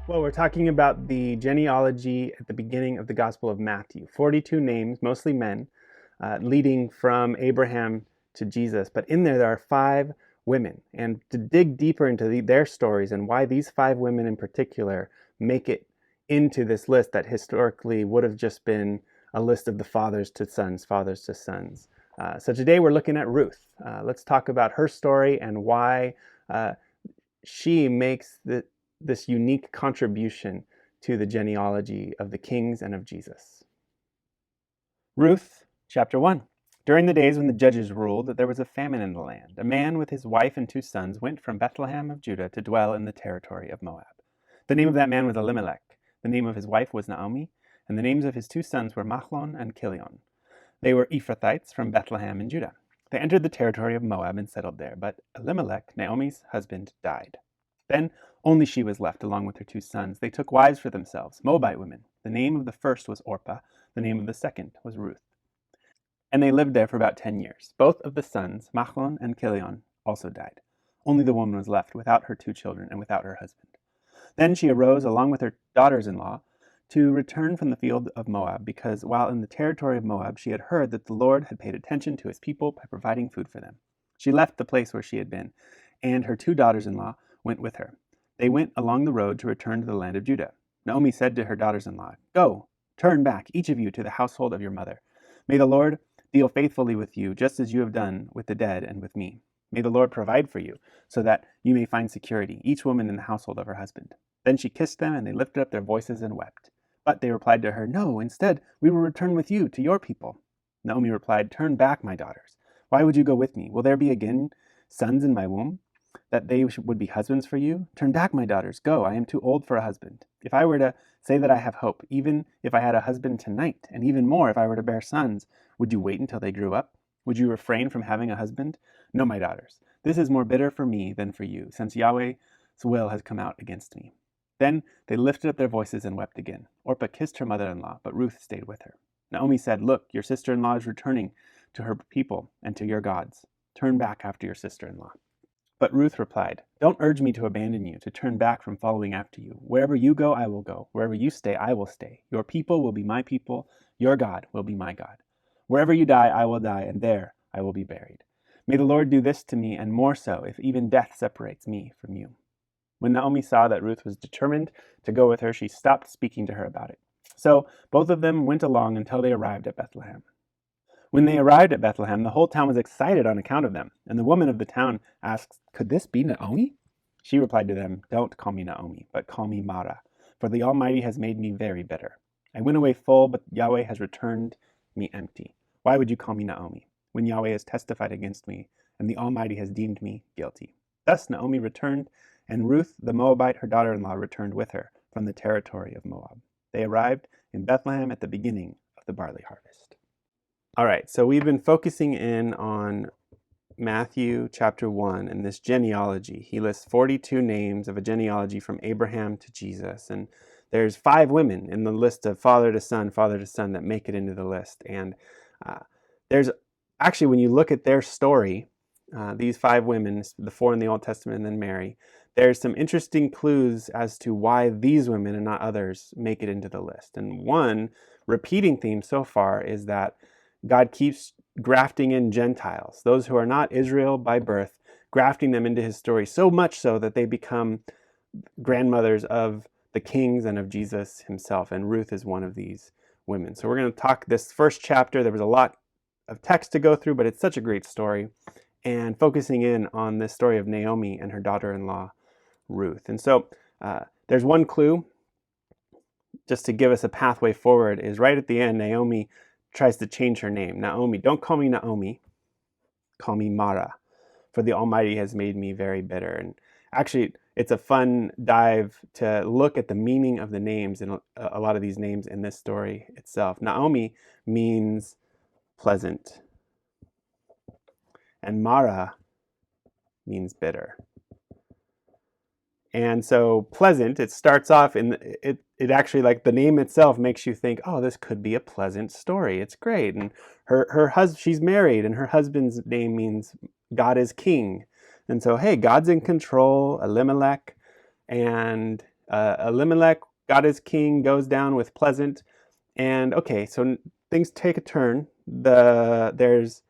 Well, we're talking about the genealogy at the beginning of the Gospel of Matthew. 42 names, mostly men, leading from Abraham to Jesus. But in there are 5 women. And to dig deeper into their stories and why these 5 women in particular make it into this list that historically would have just been a list of the fathers to sons, fathers to sons. So today we're looking at Ruth. Let's talk about her story and why she makes this unique contribution to the genealogy of the kings and of Jesus. Ruth, chapter 1. During the days when the judges ruled, there was a famine in the land. A man with his wife and 2 sons went from Bethlehem of Judah to dwell in the territory of Moab. The name of that man was Elimelech. The name of his wife was Naomi, and the names of his 2 sons were Mahlon and Chilion. They were Ephrathites from Bethlehem in Judah. They entered the territory of Moab and settled there, but Elimelech, Naomi's husband, died. Then only she was left along with her 2 sons. They took wives for themselves, Moabite women. The name of the first was Orpah, the name of the second was Ruth. And they lived there for about 10 years. Both of the sons, Mahlon and Chilion, also died. Only the woman was left without her 2 children and without her husband. Then she arose along with her daughters-in-law to return from the field of Moab, because while in the territory of Moab she had heard that the Lord had paid attention to his people by providing food for them. She left the place where she had been, and her 2 daughters-in-law went with her. They went along the road to return to the land of Judah. Naomi said to her daughters-in-law, "Go, turn back, each of you, to the household of your mother. May the Lord deal faithfully with you, just as you have done with the dead and with me. May the Lord provide for you, so that you may find security, each woman in the household of her husband." Then she kissed them, and they lifted up their voices and wept. But they replied to her, "No, instead, we will return with you to your people." Naomi replied, "Turn back, my daughters. Why would you go with me? Will there be again sons in my womb, that they would be husbands for you? Turn back, my daughters. Go, I am too old for a husband. If I were to say that I have hope, even if I had a husband tonight, and even more if I were to bear sons, would you wait until they grew up? Would you refrain from having a husband? No, my daughters. This is more bitter for me than for you, since Yahweh's will has come out against me." Then they lifted up their voices and wept again. Orpah kissed her mother-in-law, but Ruth stayed with her. Naomi said, "Look, your sister-in-law is returning to her people and to your gods. Turn back after your sister-in-law." But Ruth replied, "Don't urge me to abandon you, to turn back from following after you. Wherever you go, I will go. Wherever you stay, I will stay. Your people will be my people. Your God will be my God. Wherever you die, I will die, and there I will be buried. May the Lord do this to me, and more so, if even death separates me from you." When Naomi saw that Ruth was determined to go with her, she stopped speaking to her about it. So both of them went along until they arrived at Bethlehem. When they arrived at Bethlehem, the whole town was excited on account of them, and the woman of the town asked, "Could this be Naomi?" She replied to them, "Don't call me Naomi, but call me Mara, for the Almighty has made me very bitter. I went away full, but Yahweh has returned me empty. Why would you call me Naomi, when Yahweh has testified against me, and the Almighty has deemed me guilty?" Thus Naomi returned, and Ruth the Moabite, her daughter-in-law, returned with her from the territory of Moab. They arrived in Bethlehem at the beginning of the barley harvest. All right, so we've been focusing in on Matthew chapter 1 and this genealogy. He lists 42 names of a genealogy from Abraham to Jesus, and there's 5 women in the list of father to son that make it into the list. And there's actually, when you look at their story, these 5 women, the 4 in the Old Testament and then Mary, there's some interesting clues as to why these women and not others make it into the list. And one repeating theme so far is that God keeps grafting in Gentiles, those who are not Israel by birth, grafting them into his story, so much so that they become grandmothers of the kings and of Jesus himself. And Ruth is one of these women. So we're going to talk this first chapter. There was a lot of text to go through, but it's such a great story. And focusing in on this story of Naomi and her daughter-in-law, Ruth. And so there's one clue, just to give us a pathway forward, is right at the end, Naomi tries to change her name. Naomi, don't call me Naomi, call me Mara, for the Almighty has made me very bitter. And actually, it's a fun dive to look at the meaning of the names and a lot of these names in this story itself. Naomi means pleasant, and Mara means bitter. And so pleasant, it starts off in it actually, like, the name itself makes you think, oh, this could be a pleasant story. It's great. And her husband, she's married, and her husband's name means God is king. And so, hey, God's in control, Elimelech, and Elimelech, God is king, goes down with Pleasant. And okay, so things take a turn. There's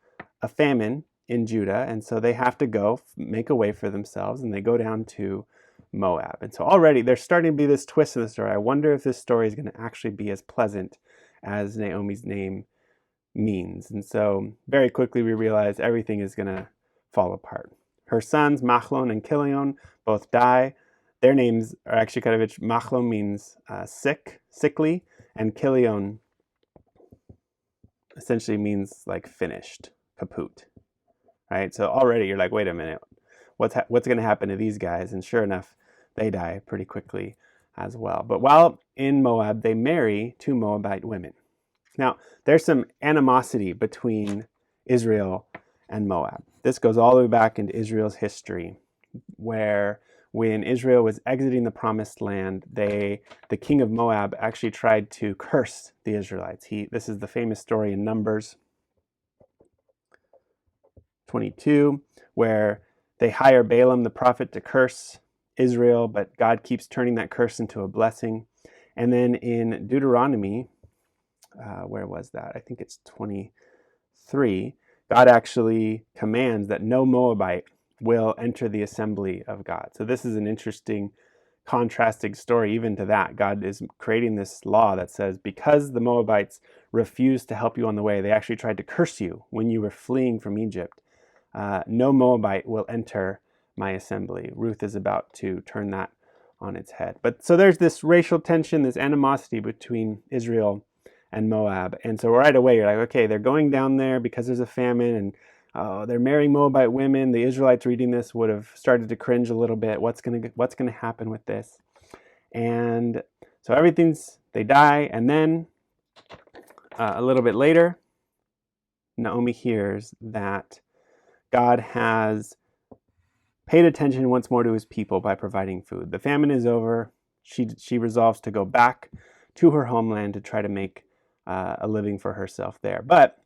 a famine in Judah, and so they have to go make a way for themselves, and they go down to Moab. And so already there's starting to be this twist in the story. I wonder if this story is going to actually be as pleasant as Naomi's name means. And so very quickly we realize everything is going to fall apart. Her sons, Machlon and Kilion, both die. Their names are actually kind of interesting. Machlon means sickly, and Kilion essentially means like finished, kaput. Right? So already you're like, wait a minute, what's going to happen to these guys? And sure enough, they die pretty quickly as well. But while in Moab, they marry two Moabite women. Now, there's some animosity between Israel and Moab. This goes all the way back into Israel's history, where when Israel was exiting the promised land, the king of Moab actually tried to curse the Israelites. This is the famous story in Numbers 22, where they hire Balaam the prophet to curse Israel, but God keeps turning that curse into a blessing. And then in Deuteronomy, where was that? I think it's 23. God actually commands that no Moabite will enter the assembly of God. So this is an interesting contrasting story even to that. God is creating this law that says because the Moabites refused to help you on the way, they actually tried to curse you when you were fleeing from Egypt. No Moabite will enter my assembly. Ruth is about to turn that on its head. But so there's this racial tension, this animosity between Israel and Moab. And so right away you're like, okay, they're going down there because there's a famine, and they're marrying Moabite women. The Israelites reading this would have started to cringe a little bit. What's gonna happen with this? And so they die, and then a little bit later, Naomi hears that God has paid attention once more to his people by providing food. The famine is over. She resolves to go back to her homeland to try to make a living for herself there. But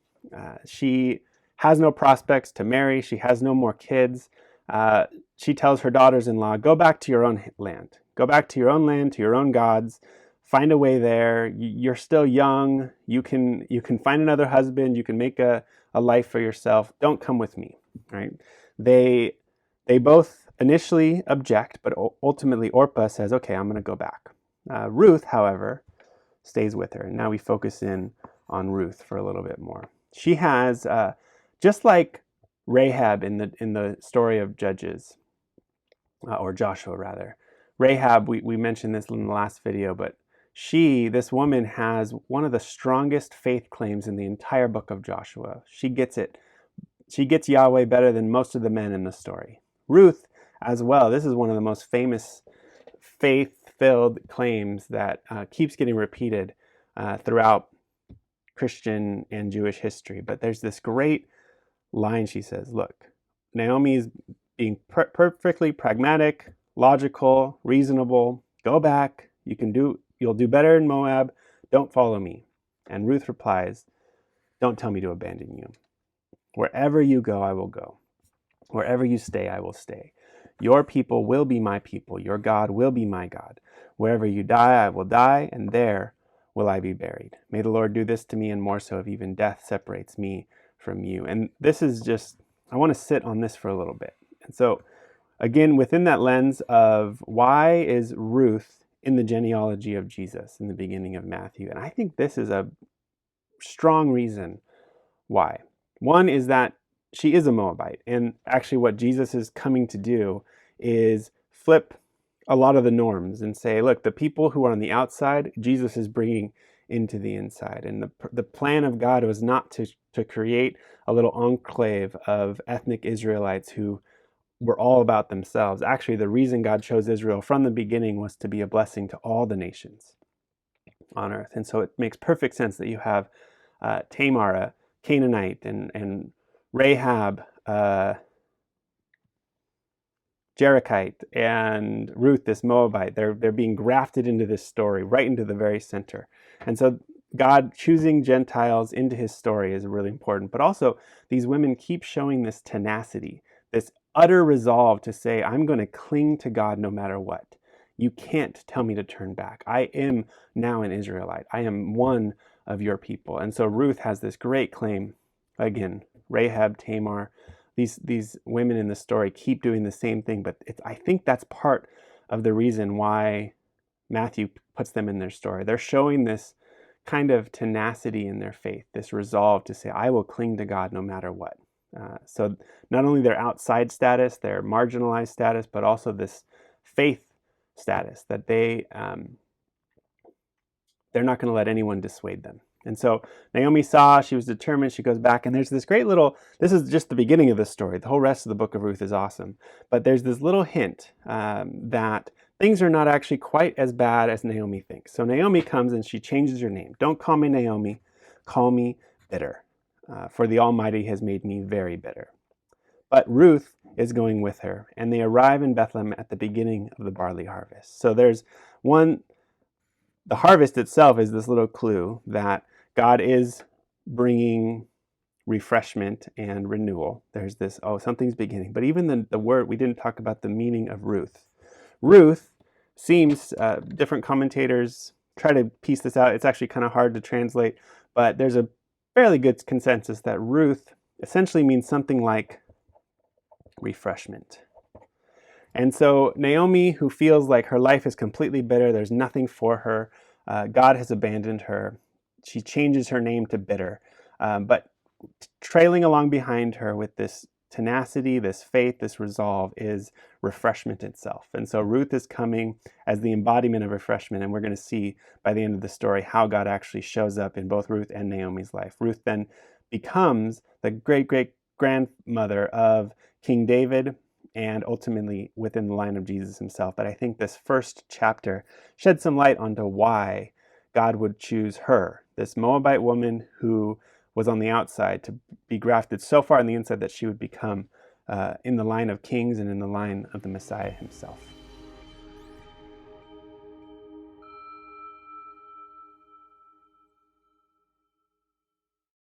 she has no prospects to marry. She has no more kids. She tells her daughters-in-law, go back to your own land. Go back to your own land, to your own gods. Find a way there. You're still young. You can find another husband. You can make a life for yourself. Don't come with me. Right? They both initially object, but ultimately Orpah says, okay, I'm going to go back. Ruth, however, stays with her. And now we focus in on Ruth for a little bit more. She has, just like Rahab in the story of Judges, or Joshua rather. Rahab, we mentioned this in the last video, but this woman has one of the strongest faith claims in the entire book of Joshua. She gets Yahweh better than most of the men in the story. Ruth as well. This is one of the most famous faith-filled claims that keeps getting repeated throughout Christian and Jewish history. But there's this great line she says, look, Naomi's being perfectly pragmatic, logical, reasonable. Go back. You'll do better in Moab. Don't follow me. And Ruth replies, don't tell me to abandon you. Wherever you go, I will go. Wherever you stay, I will stay. Your people will be my people. Your God will be my God. Wherever you die, I will die, and there will I be buried. May the Lord do this to me, and more so if even death separates me from you. And this is just, I want to sit on this for a little bit. And so, again, within that lens of why is Ruth in the genealogy of Jesus in the beginning of Matthew? And I think this is a strong reason why. One is that she is a Moabite, and actually what Jesus is coming to do is flip a lot of the norms and say, look, the people who are on the outside, Jesus is bringing into the inside. And the plan of God was not to create a little enclave of ethnic Israelites who were all about themselves. Actually, the reason God chose Israel from the beginning was to be a blessing to all the nations on earth. And so it makes perfect sense that you have Tamar, a Canaanite, and Rahab, Jerichite, and Ruth, this Moabite. They're being grafted into this story, right into the very center. And so God choosing Gentiles into his story is really important. But also, these women keep showing this tenacity, this utter resolve to say, I'm going to cling to God no matter what. You can't tell me to turn back. I am now an Israelite. I am one of your people. And so Ruth has this great claim. Again, Rahab, Tamar, these women in the story keep doing the same thing, but I think that's part of the reason why Matthew puts them in their story. They're showing this kind of tenacity in their faith, this resolve to say, I will cling to God no matter what. So not only their outside status, their marginalized status, but also this faith status that they're not going to let anyone dissuade them. And so Naomi saw, she was determined, she goes back, and there's this great little, this is just the beginning of the story. The whole rest of the book of Ruth is awesome. But there's this little hint that things are not actually quite as bad as Naomi thinks. So Naomi comes and she changes her name. Don't call me Naomi, call me bitter, for the Almighty has made me very bitter. But Ruth is going with her, and they arrive in Bethlehem at the beginning of the barley harvest. So there's the harvest itself is this little clue that God is bringing refreshment and renewal. There's this, something's beginning. But even the word, we didn't talk about the meaning of Ruth. Ruth seems, different commentators try to piece this out. It's actually kind of hard to translate, but there's a fairly good consensus that Ruth essentially means something like refreshment. And so Naomi, who feels like her life is completely bitter, there's nothing for her, God has abandoned her, she changes her name to bitter. But trailing along behind her with this tenacity, this faith, this resolve is refreshment itself. And so Ruth is coming as the embodiment of refreshment, and we're going to see by the end of the story how God actually shows up in both Ruth and Naomi's life. Ruth then becomes the great-great-grandmother of King David, and ultimately within the line of Jesus himself. But I think this first chapter sheds some light onto why God would choose her, this Moabite woman who was on the outside, to be grafted so far on the inside that she would become in the line of kings and in the line of the Messiah himself.